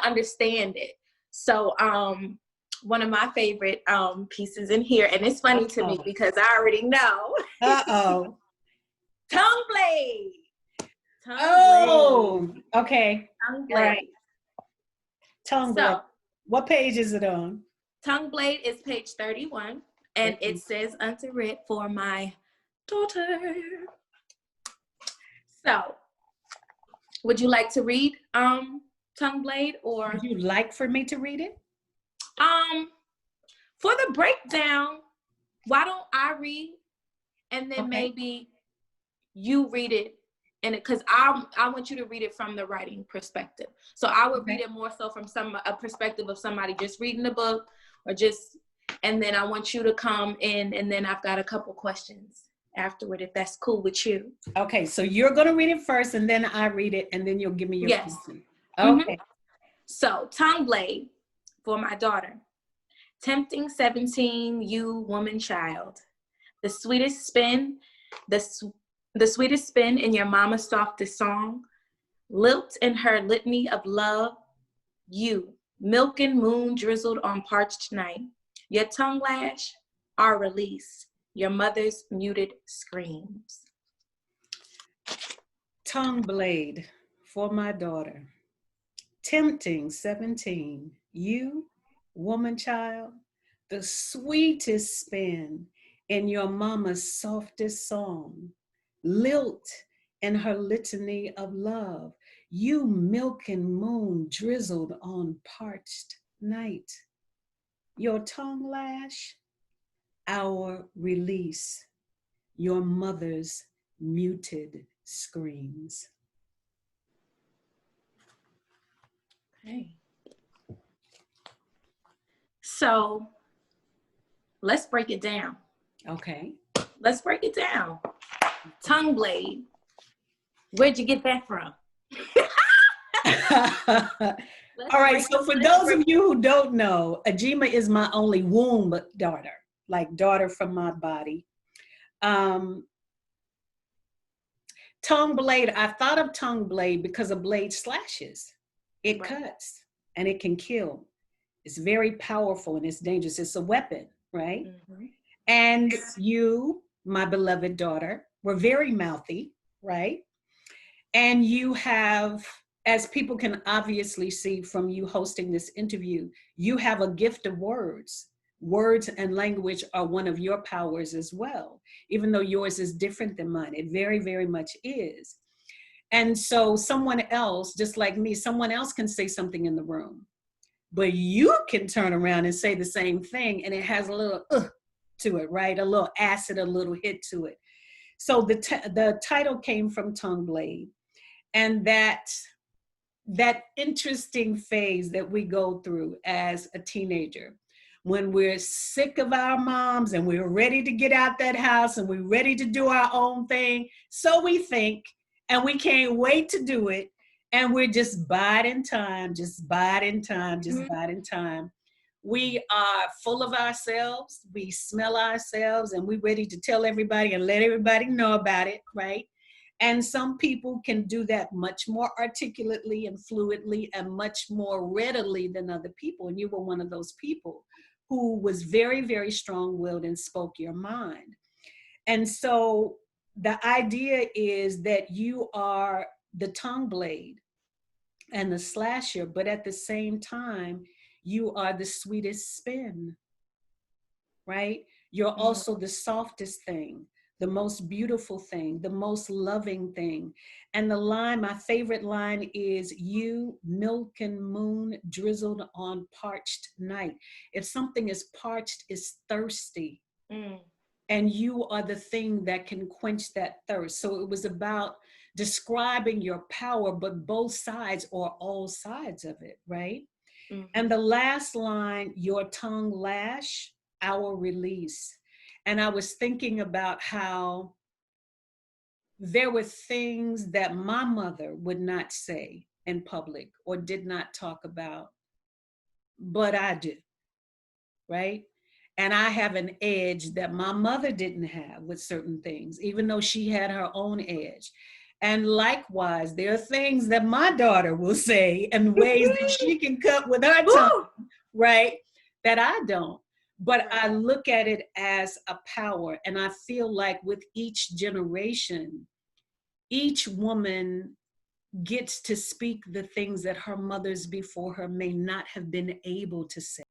understand it. So one of my favorite pieces in here, and it's funny to me because I already know. Tongue blade. Blade. Okay. Tongue blade. Right. Tongue blade. What page is it on? Tongue blade is page 31, and it says unto it, for my daughter. So, would you like to read Tongue blade, or would you like for me to read it? For the breakdown, why don't I read, and then maybe you read it, and because I want you to read it from the writing perspective. So I would read it more so from a perspective of somebody just reading the book, or just, and then I want you to come in, and then I've got a couple questions afterward, if that's cool with you. Okay, so you're gonna read it first, and then I read it, and then you'll give me your question. Okay. So, tongue blade, for my daughter. Tempting 17, you woman child. The sweetest spin, the sweetest spin in your mama's softest song. Lilt in her litany of love. You, milk and moon drizzled on parched night. Your tongue lash, our release. Your mother's muted screams. Tongue blade, for my daughter. Tempting 17, you, woman child, the sweetest spin in your mama's softest song. Lilt in her litany of love. You, milk and moon drizzled on parched night. Your tongue lash, our release. Your mother's muted screams. Okay. So let's break it down. Okay. Let's break it down. Tongue blade. Where'd you get that from? All right. So for those of you who don't know, Ajima is my only womb daughter, like daughter from my body. Tongue blade. I thought of tongue blade because a blade slashes. It cuts and it can kill. It's very powerful and it's dangerous. It's a weapon, right? And you, my beloved daughter, were very mouthy, right? And you have, as people can obviously see from you hosting this interview, you have a gift of words. Words and language are one of your powers as well, even though yours is different than mine. It very, very much is. And so someone else, just like me, someone else can say something in the room, but you can turn around and say the same thing, and it has a little to it, right? A little acid, a little hit to it. So the title came from Tongue Blade, and that interesting phase that we go through as a teenager, when we're sick of our moms and we're ready to get out that house and we're ready to do our own thing. So we think, and we can't wait to do it. And we're just biding time, just biding time, just biding time. We are full of ourselves. We smell ourselves, and we're ready to tell everybody and let everybody know about it, right? And some people can do that much more articulately and fluidly and much more readily than other people. And you were one of those people who was very, very strong-willed and spoke your mind. And so the idea is that you are the tongue blade and the slasher, but at the same time, you are the sweetest spin, right? You're also the softest thing, the most beautiful thing, the most loving thing. And the line, my favorite line is, you, milk and moon drizzled on parched night. If something is parched, it's thirsty. And you are the thing that can quench that thirst. So it was about describing your power, but both sides or all sides of it, right? And the last line, your tongue lash, our release. And I was thinking about how there were things that my mother would not say in public or did not talk about, but I do, right? And I have an edge that my mother didn't have with certain things, even though she had her own edge. And likewise, there are things that my daughter will say and ways that she can cut with her tongue, right? That I don't. But I look at it as a power. And I feel like with each generation, each woman gets to speak the things that her mothers before her may not have been able to say.